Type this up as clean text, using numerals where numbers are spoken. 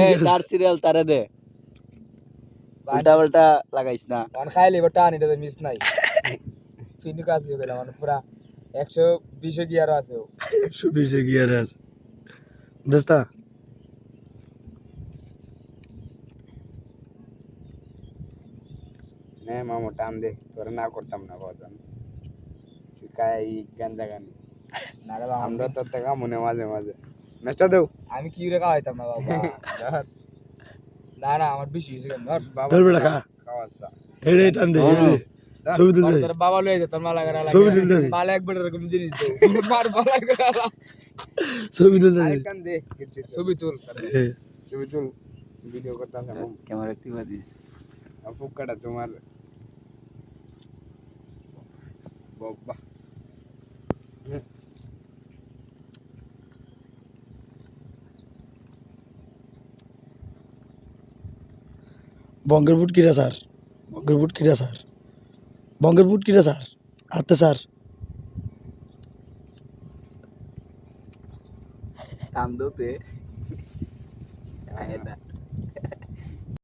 এই তার সিরিয়াল তারে দে উল্টা পাল্টা লাগাইস না অন খাইলে এবার টান এটা মিস নাই ফিনিক আছে গেলাম মানে পুরা 120 গিয়ার আছে 120 গিয়ার আছে দোস্তা নে মামু টান দে তোরে না করতাম না বাজান তুই কাই গাঞ্জা গান না রে বাবা আমরা তোর থেকে মনে মাঝে মাঝে মেচা দেও আমি কি রে খাওয়াইতাম না বাবা না না আমার বেশি হয়েছে কেন ধর ধর বেটা খা খাওয়াচ্ছা হেড়ে টান দে হেড়ে ছবি তুলতে তোর বাবা লয়ে যা তোর মালা করা লাগে ছবি তুলতে দে মালা একবার এরকম জিনিস দে মার বালা করা ছবি তুলতে দে আরেকখান দে ছবি তুল ছবি তুল ভিডিও করতাম ক্যামেরা টিপা দিস ফুক্কাটা তোমার বাবা বঙ্গের বুট কিরা স্যার বঙ্গের বুট কিরা স্যার বঙ্গের বুট কিরা স্যার হাতে স্যার টান দো তে আয় না